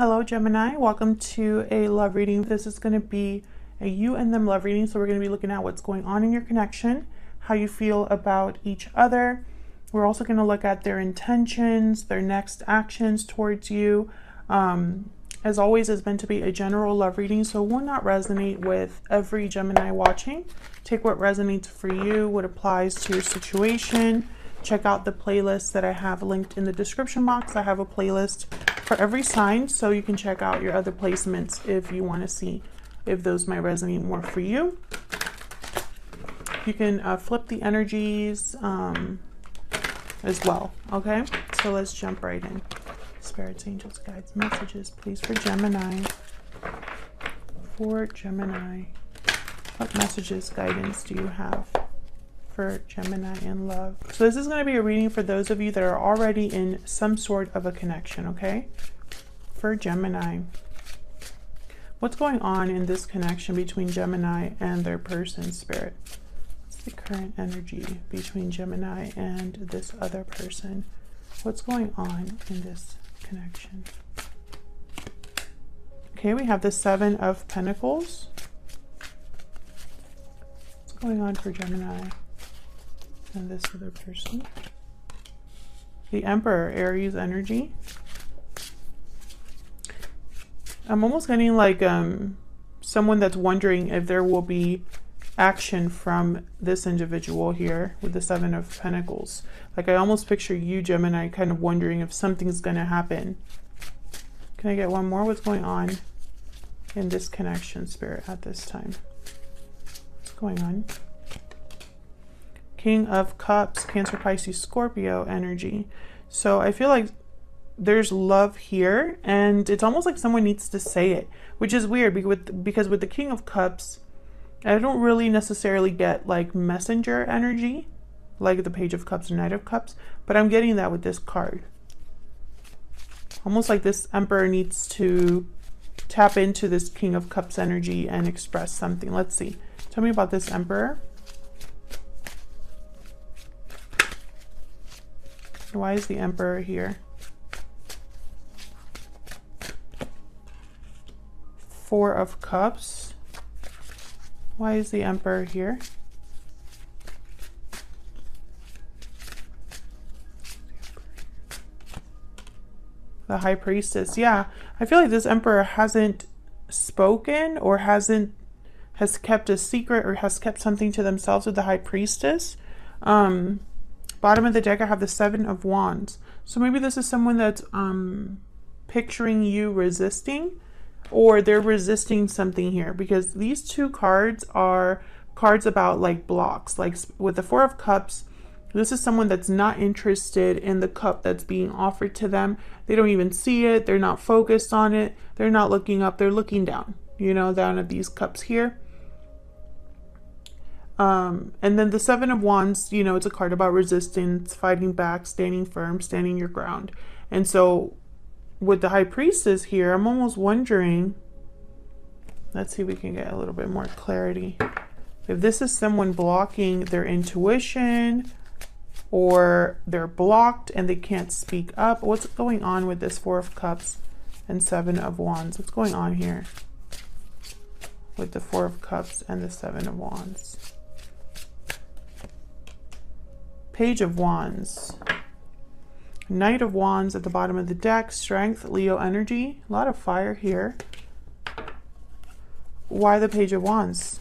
Hello Gemini, welcome to a love reading. This is going to be a you and them love reading, so we're going to be looking at what's going on in your connection, how you feel about each other. We're also going to look at their intentions, their next actions towards you. As always, it's meant to be a general love reading, so it will not resonate with every Gemini watching. Take what resonates for you, what applies to your situation. Check out the playlist that I have linked in the description box. I have a playlist for every sign, so you can check out your other placements if you want to see if those might resonate more for you. You can flip the energies as well. Okay, so let's jump right in. Spirits, angels, guides, messages, please, for Gemini. For Gemini, what messages, guidance do you have for Gemini in love? So this is going to be a reading for those of you that are already in some sort of a connection, okay? For Gemini, what's going on in this connection between Gemini and their person, Spirit? What's the current energy between Gemini and this other person? What's going on in this connection? Okay, we have the Seven of Pentacles. What's going on for Gemini and this other person? The Emperor, Aries energy. I'm almost getting like someone that's wondering if there will be action from this individual here with the Seven of Pentacles. Like I almost picture you, Gemini, kind of wondering if something's going to happen. Can I get one more? What's going on in this connection, Spirit, at this time? What's going on? King of Cups, Cancer, Pisces, Scorpio energy. So I feel like there's love here, and it's almost like someone needs to say it, which is weird because with the King of Cups, I don't really necessarily get like messenger energy, like the Page of Cups and Knight of Cups, but I'm getting that with this card. Almost like this Emperor needs to tap into this King of Cups energy and express something. Let's see. Tell me about this Emperor. Why is the Emperor here? Four of Cups. Why is the Emperor here? The High Priestess. Yeah, I feel like this Emperor hasn't spoken or has kept a secret or has kept something to themselves with the High Priestess. Bottom of the deck, I have the Seven of Wands. So maybe this is someone that's picturing you resisting, or they're resisting something here, because these two cards are cards about like blocks. Like with the Four of Cups, this is someone that's not interested in the cup that's being offered to them. They don't even see it. They're not focused on it. They're not looking up. They're looking down, you know, down at these cups here. And then the Seven of Wands, you know, it's a card about resistance, fighting back, standing firm, standing your ground. And so with the High Priestess here, I'm almost wondering, let's see if we can get a little bit more clarity. If this is someone blocking their intuition, or they're blocked and they can't speak up. What's going on with this Four of Cups and Seven of Wands? What's going on here with the Four of Cups and the Seven of Wands? Page of Wands. Knight of Wands at the bottom of the deck. Strength, Leo energy. A lot of fire here. Why the Page of Wands?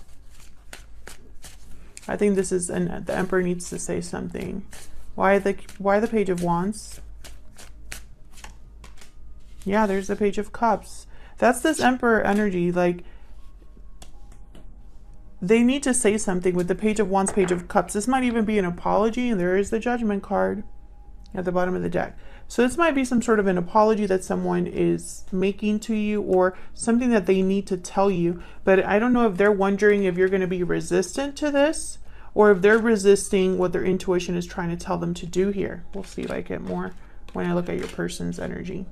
I think this is, and the Emperor needs to say something. Why the Page of Wands? Yeah, there's the Page of Cups. That's this Emperor energy. Like, they need to say something with the Page of Wands, Page of Cups. This might even be an apology, and there is the Judgment card at the bottom of the deck. So this might be some sort of an apology that someone is making to you, or something that they need to tell you. But I don't know if they're wondering if you're going to be resistant to this, or if they're resisting what their intuition is trying to tell them to do here. We'll see if I get more when I look at your person's energy.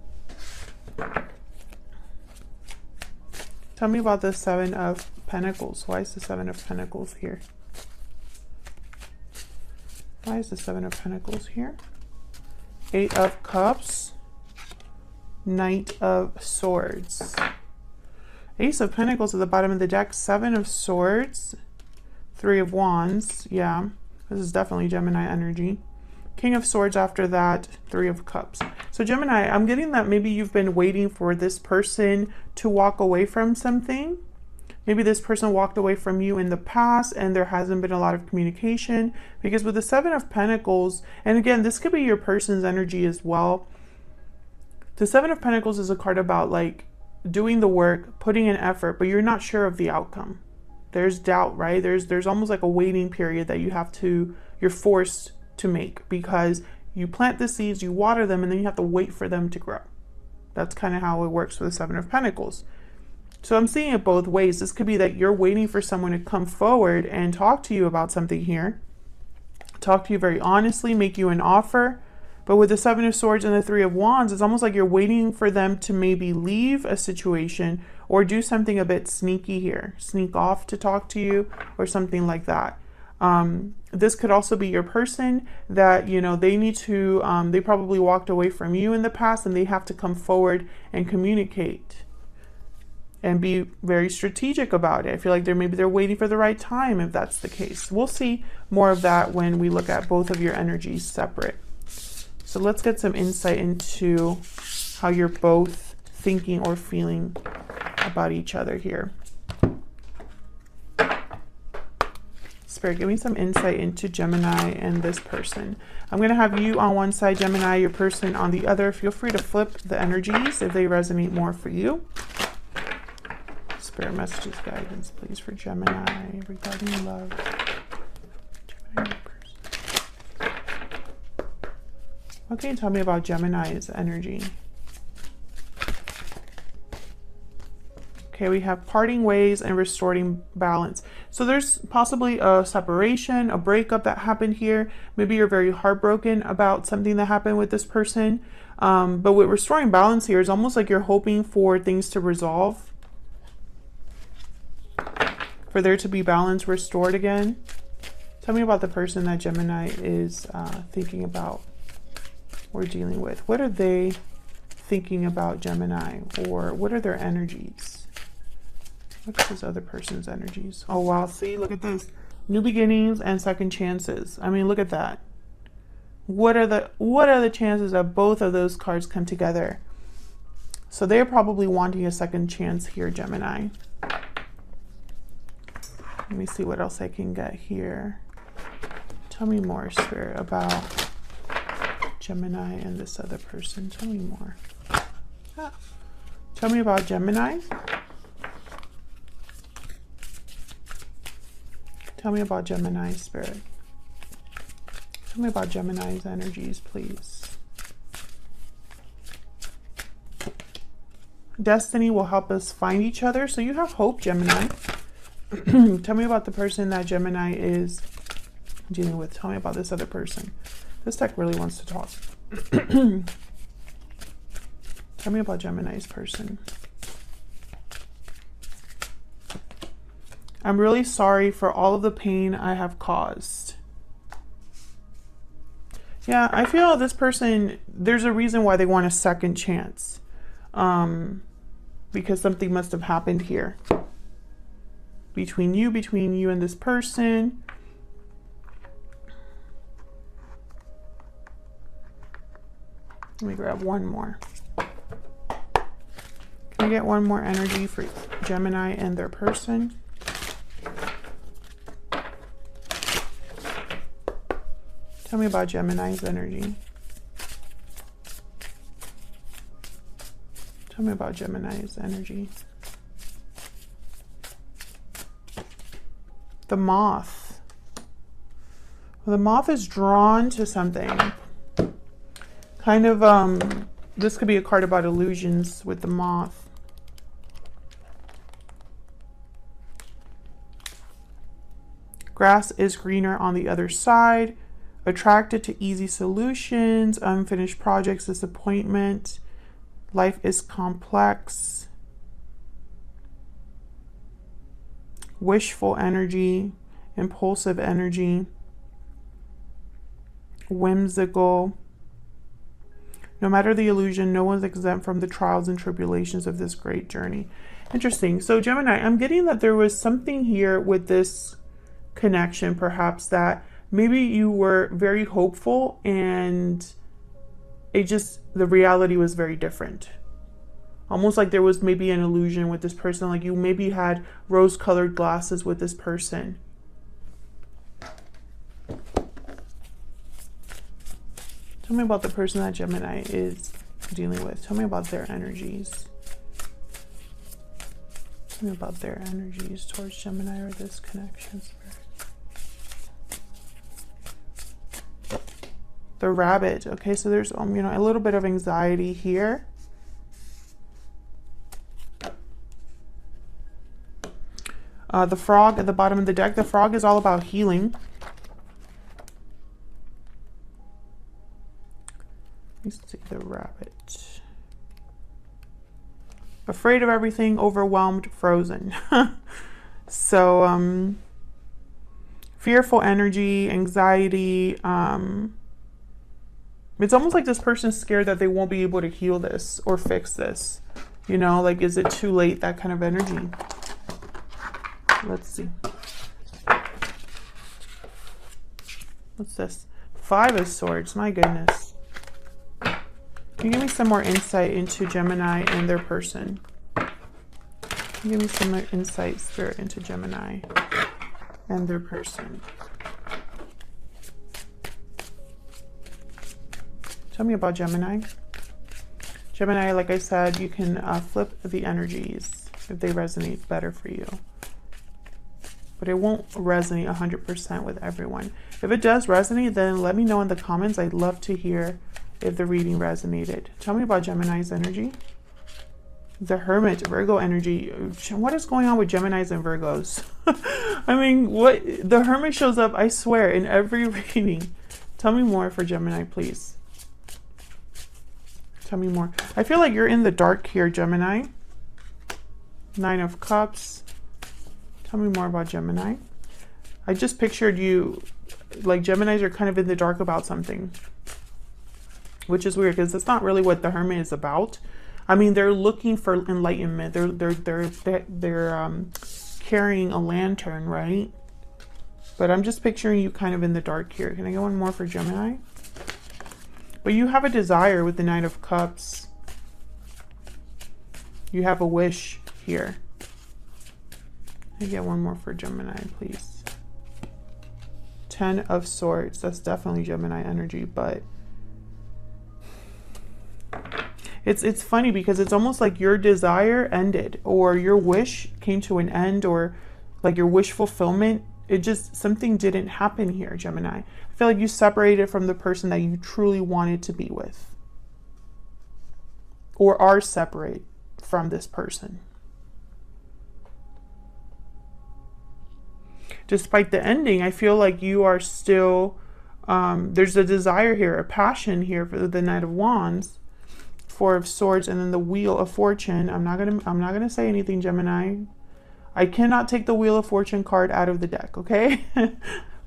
Tell me about the Seven of Pentacles. Why is the Seven of Pentacles here? Why is the Seven of Pentacles here? Eight of Cups. Knight of Swords. Ace of Pentacles at the bottom of the deck. Seven of Swords. Three of Wands. Yeah, this is definitely Gemini energy. King of Swords after that. Three of Cups. So Gemini, I'm getting that maybe you've been waiting for this person to walk away from something. Maybe this person walked away from you in the past and there hasn't been a lot of communication, because with the Seven of Pentacles, and again, this could be your person's energy as well. The Seven of Pentacles is a card about like doing the work, putting in effort, but you're not sure of the outcome. There's doubt, right? There's almost like a waiting period that you're forced to make, because you plant the seeds, you water them, and then you have to wait for them to grow. That's kind of how it works with the Seven of Pentacles. So I'm seeing it both ways. This could be that you're waiting for someone to come forward and talk to you about something here. Talk to you very honestly, make you an offer. But with the Seven of Swords and the Three of Wands, it's almost like you're waiting for them to maybe leave a situation or do something a bit sneaky here. Sneak off to talk to you or something like that. This could also be your person that, you know, they need to, they probably walked away from you in the past and they have to come forward and communicate. And be very strategic about it. I feel like maybe they're waiting for the right time if that's the case. We'll see more of that when we look at both of your energies separate. So let's get some insight into how you're both thinking or feeling about each other here. Spirit, give me some insight into Gemini and this person. I'm going to have you on one side, Gemini, your person on the other. Feel free to flip the energies if they resonate more for you. Spirit messages, guidance, please, for Gemini regarding love. Gemini person. What can you tell me about Gemini's energy? Okay, we have parting ways and restoring balance. So there's possibly a separation, a breakup that happened here. Maybe you're very heartbroken about something that happened with this person. But with restoring balance here, it's almost like you're hoping for things to resolve, for there to be balance restored again. Tell me about the person that Gemini is thinking about or dealing with. What are they thinking about Gemini, or what are their energies? What's this other person's energies? Oh wow, see, look at this. New beginnings and second chances. I mean, look at that. What are the chances that both of those cards come together? So they're probably wanting a second chance here, Gemini. Let me see what else I can get here. Tell me more, Spirit, about Gemini and this other person. Tell me more. Tell me about Gemini. Tell me about Gemini, Spirit. Tell me about Gemini's energies, please. Destiny will help us find each other. So you have hope, Gemini. Tell me about the person that Gemini is dealing with. Tell me about this other person. This deck really wants to talk. Tell me about Gemini's person. I'm really sorry for all of the pain I have caused. Yeah, I feel this person, there's a reason why they want a second chance. Because something must have happened here. Between you and this person. Let me grab one more. Can I get one more energy for Gemini and their person? Tell me about Gemini's energy. Tell me about Gemini's energy. The moth. Well, the moth is drawn to something. Kind of, this could be a card about illusions with the moth. Grass is greener on the other side. Attracted to easy solutions, unfinished projects, disappointment. Life is complex. Wishful energy, impulsive energy, whimsical, No matter the illusion, no one's exempt from the trials and tribulations of this great journey. Interesting. So Gemini, I'm getting that there was something here with this connection, perhaps, that maybe you were very hopeful and the reality was very different. Almost like there was maybe an illusion with this person, like you maybe had rose-colored glasses with this person. Tell me about the person that Gemini is dealing with. Tell me about their energies. Tell me about their energies towards Gemini or this connection. The rabbit. Okay, so there's a little bit of anxiety here. The frog at the bottom of the deck. The frog is all about healing. Let's see the rabbit. Afraid of everything, overwhelmed, frozen. So, fearful energy, anxiety. It's almost like this person's scared that they won't be able to heal this or fix this. Like, is it too late? That kind of energy. Let's see. What's this? 5 of Swords. My goodness. Can you give me some more insight into Gemini and their person? Can you give me some more insight, Spirit, into Gemini and their person? Tell me about Gemini. Gemini, like I said, you can flip the energies if they resonate better for you. But it won't resonate 100% with everyone. If it does resonate, then let me know in the comments. I'd love to hear if the reading resonated. Tell me about Gemini's energy. The Hermit, Virgo energy. What is going on with Geminis and Virgos? I mean, what? The Hermit shows up, I swear, in every reading. Tell me more for Gemini, please. Tell me more. I feel like you're in the dark here, Gemini. 9 of Cups. Tell me more about Gemini. I just pictured you, like Geminis are kind of in the dark about something. Which is weird because that's not really what the Hermit is about. I mean, they're looking for enlightenment. They're carrying a lantern, right? But I'm just picturing you kind of in the dark here. Can I get one more for Gemini? But you have a desire with the Knight of Cups. You have a wish here. Can I get one more for Gemini, please? 10 of Swords. That's definitely Gemini energy, but it's funny because it's almost like your desire ended or your wish came to an end, or like your wish fulfillment. It just, something didn't happen here, Gemini. I feel like you separated from the person that you truly wanted to be with, or are separate from this person. Despite the ending, I feel like you are still, there's a desire here, a passion here for the Knight of Wands, 4 of Swords, and then the Wheel of Fortune. I'm not gonna say anything, Gemini. I cannot take the Wheel of Fortune card out of the deck, okay? I'm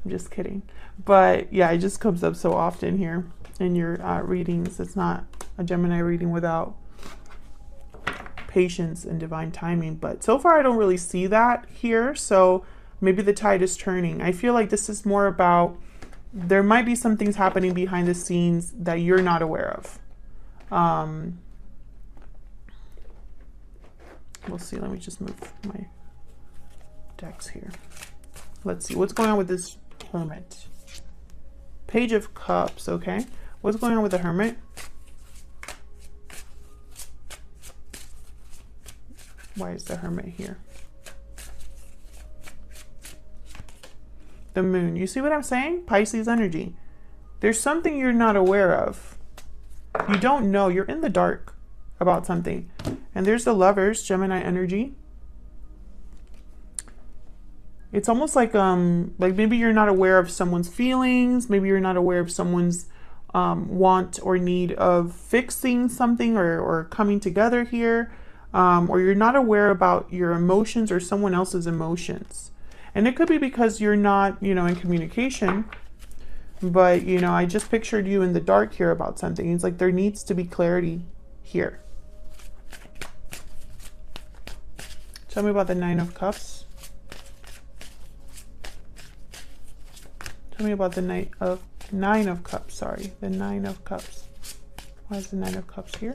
just kidding. But yeah, it just comes up so often here in your readings. It's not a Gemini reading without patience and divine timing. But so far, I don't really see that here. So maybe the tide is turning. I feel like this is more about, there might be some things happening behind the scenes that you're not aware of. We'll see. Let me just move my decks here. Let's see what's going on with this Hermit. Page of Cups. Okay, what's going on with the Hermit? Why is the Hermit here? The Moon. You see what I'm saying? Pisces energy. There's something you're not aware of. You don't know. You're in the dark about something. And there's the Lovers, Gemini energy. It's almost like maybe you're not aware of someone's feelings. Maybe you're not aware of someone's want or need of fixing something or coming together here. Or you're not aware about your emotions or someone else's emotions. And it could be because you're not, in communication. But, you know, I just pictured you in the dark here about something. It's like there needs to be clarity here. Tell me about the Nine of Cups. Tell me about the Nine of Cups, sorry. The Nine of Cups. Why is the Nine of Cups here?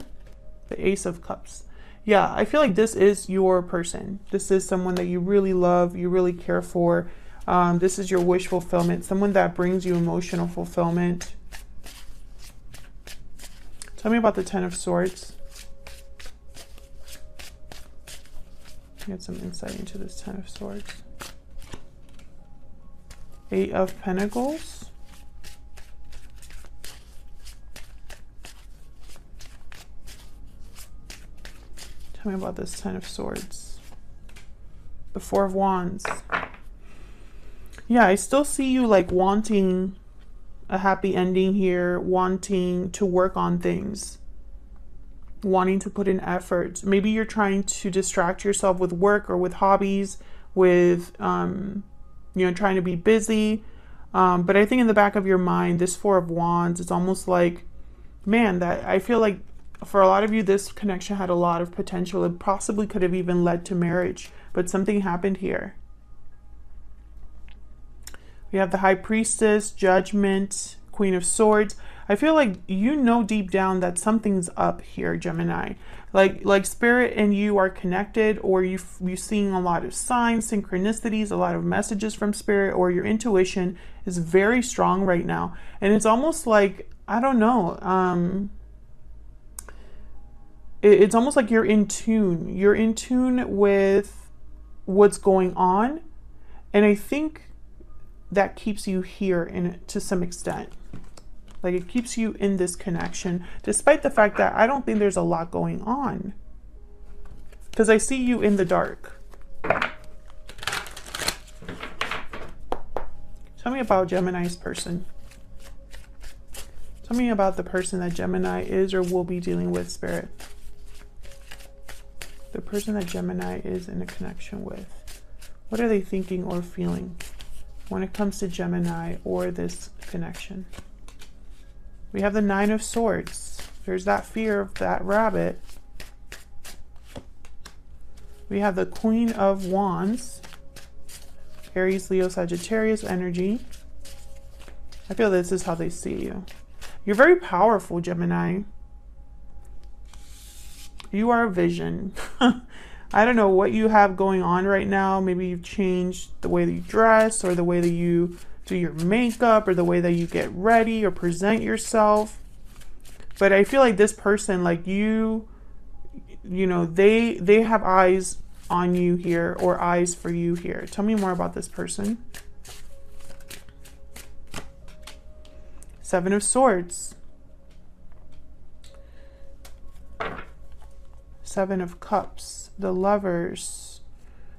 The Ace of Cups. Yeah, I feel like this is your person. This is someone that you really love, you really care for. This is your wish fulfillment, someone that brings you emotional fulfillment. Tell me about the Ten of Swords. Get some insight into this Ten of Swords. Eight of Pentacles. Tell me about this Ten of Swords. The Four of Wands. Yeah, I still see you like wanting a happy ending here, wanting to work on things, wanting to put in effort. Maybe you're trying to distract yourself with work or with hobbies, with, you know, trying to be busy. But I think in the back of your mind, this Four of Wands, it's almost like, man, that I feel like for a lot of you, this connection had a lot of potential. It possibly could have even led to marriage, but something happened here. We have the High Priestess, Judgment, Queen of Swords. I feel like you know deep down that something's up here, Gemini. Like Spirit and you are connected, or you're seeing a lot of signs, synchronicities, a lot of messages from Spirit, or your intuition is very strong right now. And it's almost like, I don't know, it's almost like you're in tune. You're in tune with what's going on. And I think that keeps you here to some extent. Like it keeps you in this connection, despite the fact that I don't think there's a lot going on. Because I see you in the dark. Tell me about Gemini's person. Tell me about the person that Gemini is or will be dealing with, Spirit. The person that Gemini is in a connection with. What are they thinking or feeling when it comes to Gemini or this connection? We have the Nine of Swords. There's that fear of that rabbit. We have the Queen of Wands. Aries, Leo, Sagittarius energy. I feel this is how they see you. You're very powerful, Gemini. You are a vision. I don't know what you have going on right now. Maybe you've changed the way that you dress, or the way that you do your makeup, or the way that you get ready or present yourself. But I feel like this person, like you know, they have eyes on you here, or eyes for you here. Tell me more about this person. Seven of Swords. Seven of Cups, the Lovers,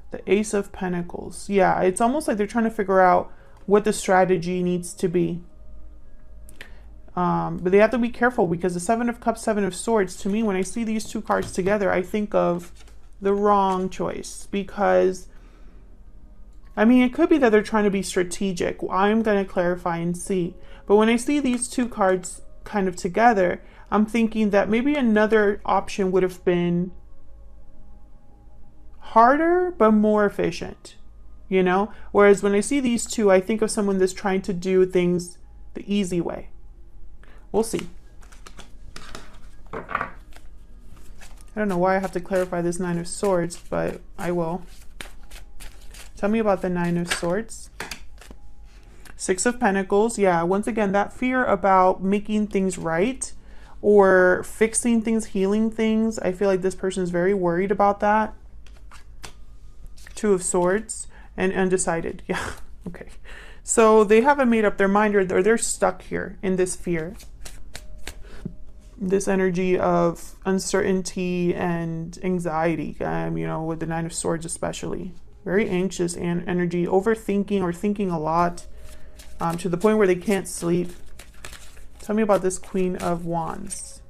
the Ace of Pentacles. Yeah, it's almost like they're trying to figure out what the strategy needs to be. But they have to be careful, because the Seven of Cups, Seven of Swords, to me, when I see these two cards together, I think of the wrong choice. Because, I mean, it could be that they're trying to be strategic. I'm going to clarify and see. But when I see these two cards kind of together, I'm thinking that maybe another option would have been harder, but more efficient, you know? Whereas when I see these two, I think of someone that's trying to do things the easy way. We'll see. I don't know why I have to clarify this Nine of Swords, but I will. Tell me about the Nine of Swords. Six of Pentacles. Yeah, once again, that fear about making things right, or fixing things, healing things. I feel like this person is very worried about that. Two of Swords and undecided. Yeah, okay. So they haven't made up their mind, or they're stuck here in this fear. This energy of uncertainty and anxiety, you know, with the Nine of Swords especially. Very anxious and energy, overthinking or thinking a lot, to the point where they can't sleep. Tell me about this Queen of Wands.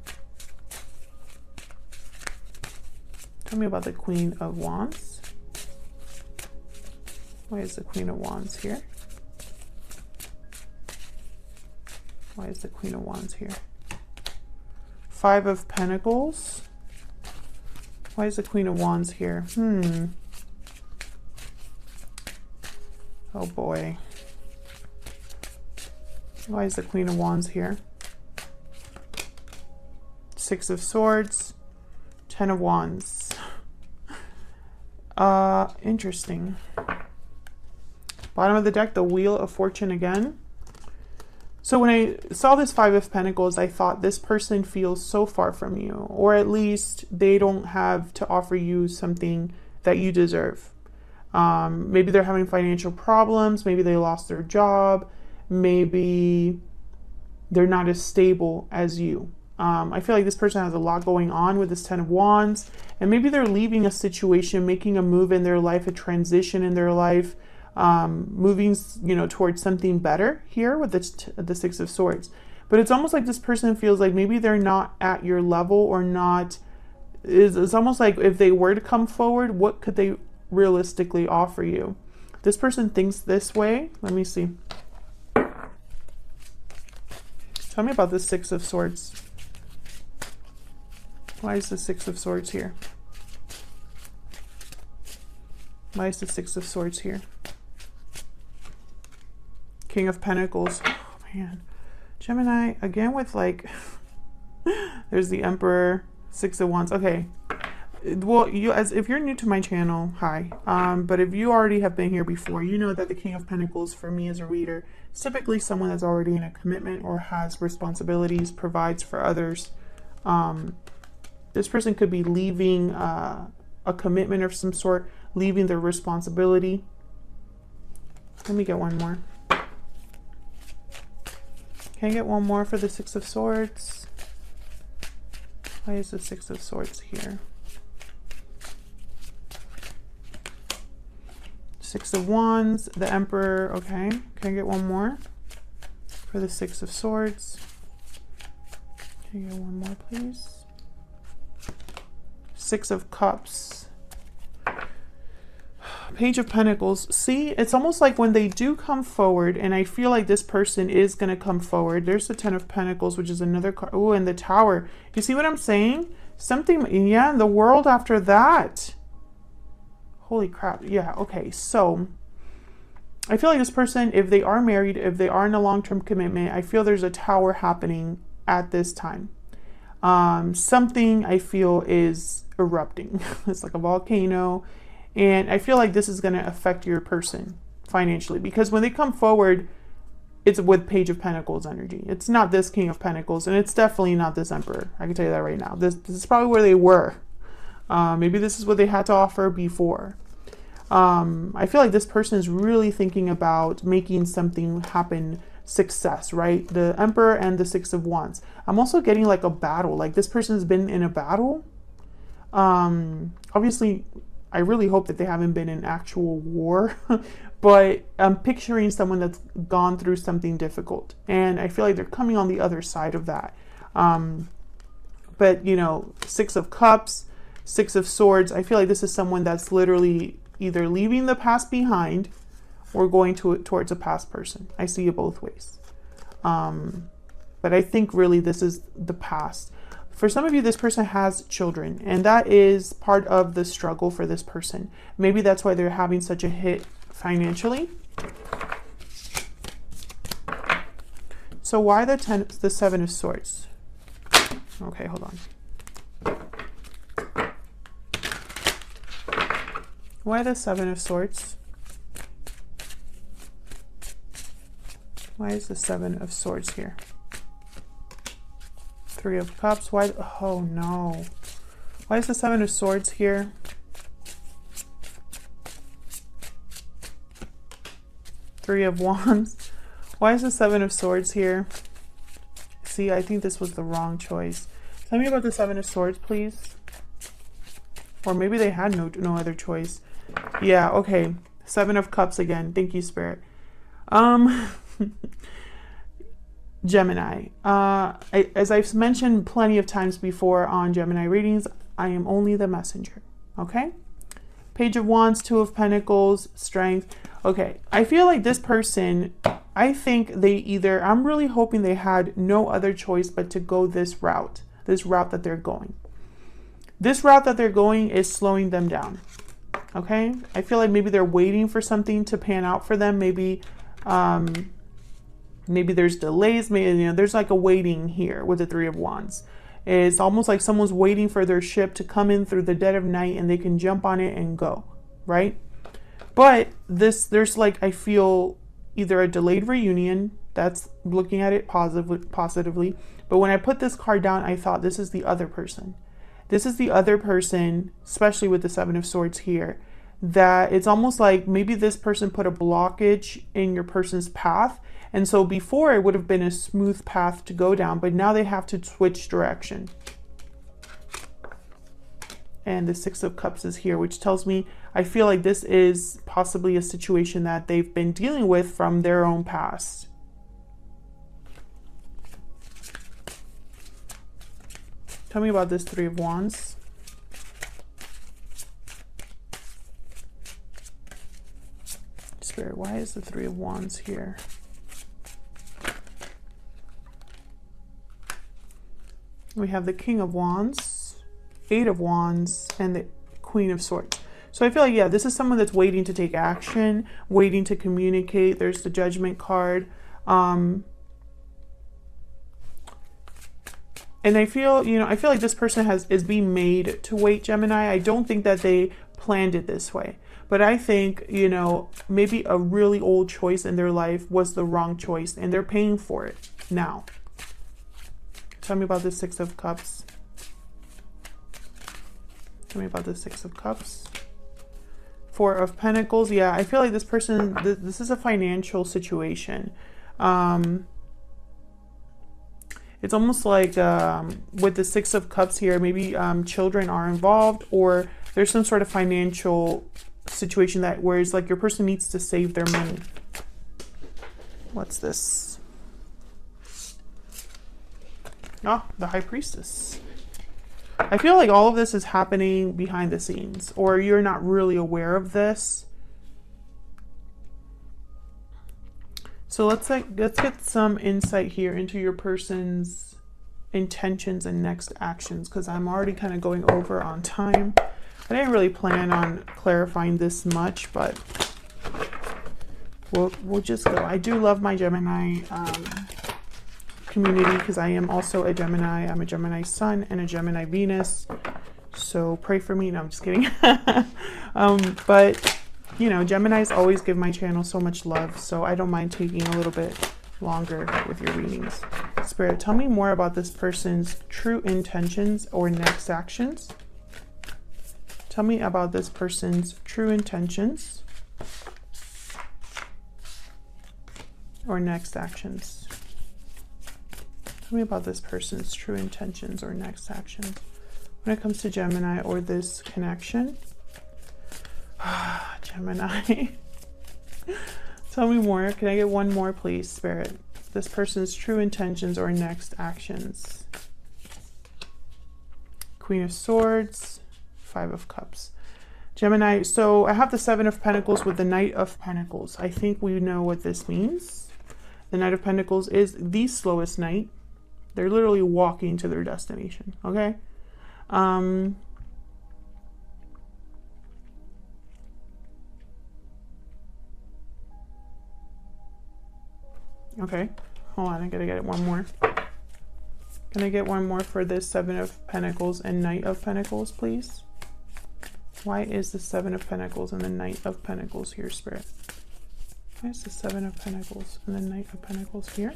Tell me about the Queen of Wands. Why is the Queen of Wands here? Why is the Queen of Wands here? Five of Pentacles. Why is the Queen of Wands here? Oh boy. Why is the Queen of Wands here? Six of Swords. Ten of Wands. Interesting. Bottom of the deck, the Wheel of Fortune again. So when I saw this Five of Pentacles, I thought this person feels so far from you, or at least they don't have to offer you something that you deserve. Maybe they're having financial problems. Maybe they lost their job. Maybe they're not as stable as you. I feel like this person has a lot going on with this Ten of Wands, and maybe they're leaving a situation, making a move in their life, a transition in their life, moving, you know, towards something better here with the Six of Swords. But it's almost like this person feels like maybe they're not at your level, or not. It's almost like if they were to come forward, what could they realistically offer you? This person thinks this way. Let me see. Tell me about the Six of Swords. Why is the Six of Swords here? Why is the Six of Swords here? King of Pentacles. Oh man. Gemini again with like there's the Emperor, Six of Wands. Okay. Well, if you're new to my channel, hi. But if you already have been here before, you know that the King of Pentacles for me as a reader is typically someone that's already in a commitment or has responsibilities, provides for others. This person could be leaving a commitment of some sort, leaving their responsibility. Let me get one more. Can I get one more for the Six of Swords? Why is the Six of Swords here? Six of Wands, the Emperor. Okay, can I get one more for the Six of Swords? Can I get one more, please? Six of Cups. Page of Pentacles. See, it's almost like when they do come forward, and I feel like this person is going to come forward. There's the Ten of Pentacles, which is another card. Oh, and the Tower. You see what I'm saying? Something, yeah, in the World after that. Holy crap. Yeah, okay. So I feel like this person, if they are married, if they are in a long-term commitment, I feel there's a Tower happening at this time. Something I feel is erupting. It's like a volcano. And I feel like this is going to affect your person financially, because when they come forward, it's with Page of Pentacles energy. It's not this King of Pentacles, and it's definitely not this Emperor. I can tell you that right now. This is probably where they were. Maybe this is what they had to offer before. I feel like this person is really thinking about making something happen, success, right? The Emperor and the Six of Wands. I'm also getting like a battle. Like this person's been in a battle. Obviously, I really hope that they haven't been in actual war, but I'm picturing someone that's gone through something difficult, and I feel like they're coming on the other side of that. But you know, Six of Cups, Six of Swords, I feel like this is someone that's literally either leaving the past behind or going towards a past person. I see it both ways. But I think really this is the past. For some of you, this person has children, and that is part of the struggle for this person. Maybe that's why they're having such a hit financially. So why the Seven of Swords? Okay, hold on. Why the Seven of Swords? Why is the Seven of Swords here? Three of Cups. Why? Oh no. Why is the Seven of Swords here? Three of Wands. Why is the Seven of Swords here? See, I think this was the wrong choice. Tell me about the Seven of Swords, please. Or maybe they had no other choice. Yeah, okay. Seven of Cups again. Thank you, Spirit. Gemini. As I've mentioned plenty of times before on Gemini readings, I am only the messenger. Okay? Page of Wands, Two of Pentacles, Strength. Okay, I feel like this person I think they either, I'm really hoping they had no other choice but to go this route that they're going. This route that they're going is slowing them down. Okay? I feel like maybe they're waiting for something to pan out for them. Maybe there's delays. Maybe, there's like a waiting here with the Three of Wands. It's almost like someone's waiting for their ship to come in through the dead of night and they can jump on it and go, right? But there's like, I feel either a delayed reunion, that's looking at it positively. But when I put this card down, I thought this is the other person. This is the other person, especially with the Seven of Swords here, that it's almost like maybe this person put a blockage in your person's path. And so before it would have been a smooth path to go down, but now they have to switch direction. And the Six of Cups is here, which tells me I feel like this is possibly a situation that they've been dealing with from their own past. Tell me about this Three of Wands. Spirit, why is the Three of Wands here? We have the King of Wands, Eight of Wands, and the Queen of Swords. So I feel like, yeah, this is someone that's waiting to take action, waiting to communicate. There's the Judgment card. And I feel, I feel like this person is being made to wait, Gemini. I don't think that they planned it this way. But I think, maybe a really old choice in their life was the wrong choice, and they're paying for it now. Tell me about the Six of Cups. Tell me about the Six of Cups. Four of Pentacles. Yeah, I feel like this person, this is a financial situation. It's almost like with the Six of Cups here, maybe children are involved, or there's some sort of financial situation that where it's like your person needs to save their money. What's this? Oh, the High Priestess. I feel like all of this is happening behind the scenes, or you're not really aware of this. So let's get some insight here into your person's intentions and next actions, because I'm already kind of going over on time. I didn't really plan on clarifying this much, but we'll just go. I do love my Gemini community because I am also a Gemini. I'm a Gemini Sun and a Gemini Venus. So pray for me. No, I'm just kidding. But Geminis always give my channel so much love, so I don't mind taking a little bit longer with your readings. Spirit, tell me more about this person's true intentions or next actions. Tell me about this person's true intentions or next actions. Tell me about this person's true intentions or next actions when it comes to Gemini or this connection. Gemini. Tell me more. Can I get one more, please, Spirit? This person's true intentions or next actions. Queen of Swords, Five of Cups. Gemini, so I have the Seven of Pentacles with the Knight of Pentacles. I think we know what this means. The Knight of Pentacles is the slowest knight. They're literally walking to their destination, okay? Okay, hold on, I gotta get one more. Can I get one more for this Seven of Pentacles and Knight of Pentacles, please? Why is the Seven of Pentacles and the Knight of Pentacles here, Spirit? Why is the Seven of Pentacles and the Knight of Pentacles here?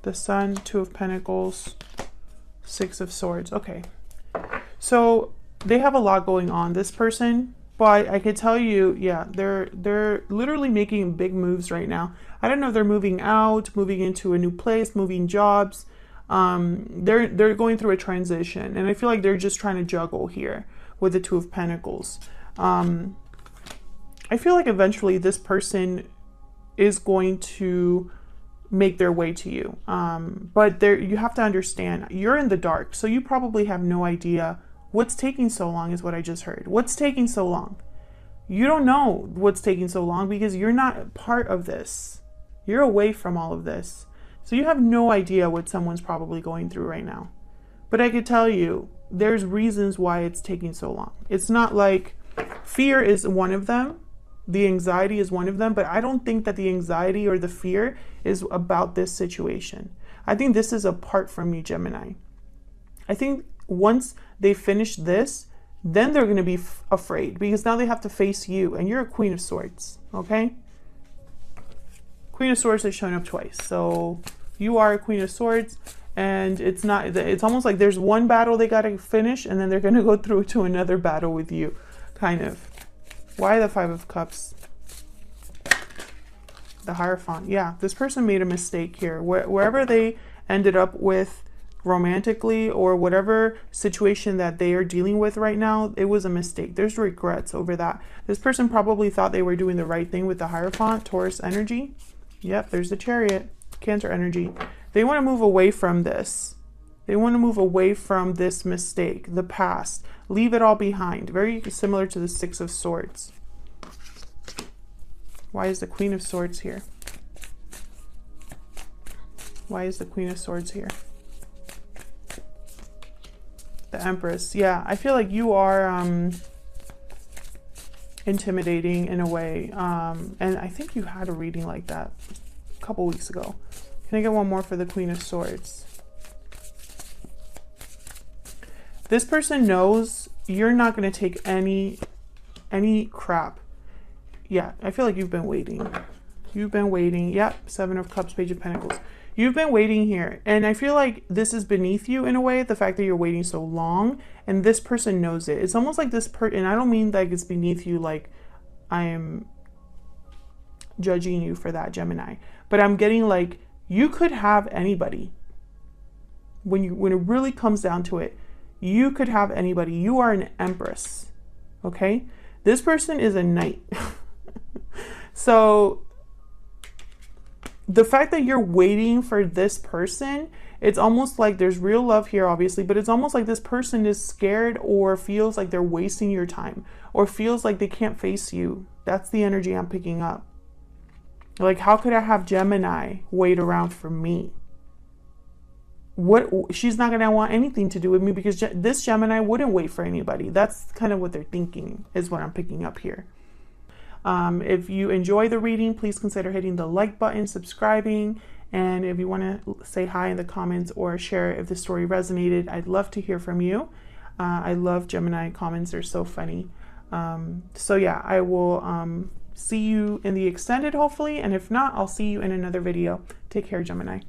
The Sun, Two of Pentacles, Six of Swords. Okay, so they have a lot going on, this person, but I could tell you, yeah, they're literally making big moves right now. I don't know if they're moving out, moving into a new place, moving jobs. They're going through a transition, and I feel like they're just trying to juggle here with the Two of Pentacles. I feel like eventually this person is going to make their way to you. But you have to understand, you're in the dark, so you probably have no idea what's taking so long is what I just heard. What's taking so long? You don't know what's taking so long because you're not part of this. You're away from all of this. So you have no idea what someone's probably going through right now. But I could tell you, there's reasons why it's taking so long. It's not like fear is one of them. The anxiety is one of them. But I don't think that the anxiety or the fear is about this situation. I think this is apart from you, Gemini. I think once they finish this, then they're going to be afraid because now they have to face you and you're a Queen of Swords, okay? Queen of Swords has shown up twice. So you are a Queen of Swords and it's almost like there's one battle they got to finish and then they're going to go through to another battle with you, kind of. Why the Five of Cups? The Hierophant. Yeah, this person made a mistake here. Wherever they ended up with romantically or whatever situation that they are dealing with right now, it was a mistake. There's regrets over that. This person probably thought they were doing the right thing with the Hierophant, Taurus energy. Yep, there's the Chariot, Cancer energy. They want to move away from this. They want to move away from this mistake, the past. Leave it all behind. Very similar to the Six of Swords. Why is the Queen of Swords here? Why is the Queen of Swords here? The Empress. Yeah, I feel like you are intimidating in a way. And I think you had a reading like that a couple weeks ago. Can I get one more for the Queen of Swords? This person knows you're not going to take any crap. Yeah, I feel like you've been waiting. You've been waiting. Yep, Seven of Cups, Page of Pentacles. You've been waiting here. And I feel like this is beneath you in a way, the fact that you're waiting so long. And this person knows it. It's almost like this person, and I don't mean like it's beneath you like I am judging you for that, Gemini. But I'm getting like, you could have anybody. When it really comes down to it, you could have anybody. You are an Empress. Okay? This person is a Knight. So the fact that you're waiting for this person, it's almost like there's real love here, obviously, but it's almost like this person is scared or feels like they're wasting your time or feels like they can't face you. That's the energy I'm picking up. Like, how could I have Gemini wait around for me? She's not going to want anything to do with me because this Gemini wouldn't wait for anybody. That's kind of what they're thinking, is what I'm picking up here. If you enjoy the reading, please consider hitting the like button, subscribing, and if you want to say hi in the comments or share if the story resonated, I'd love to hear from you. I love Gemini comments. They're so funny. So yeah, I will see you in the extended, hopefully, and if not, I'll see you in another video. Take care, Gemini.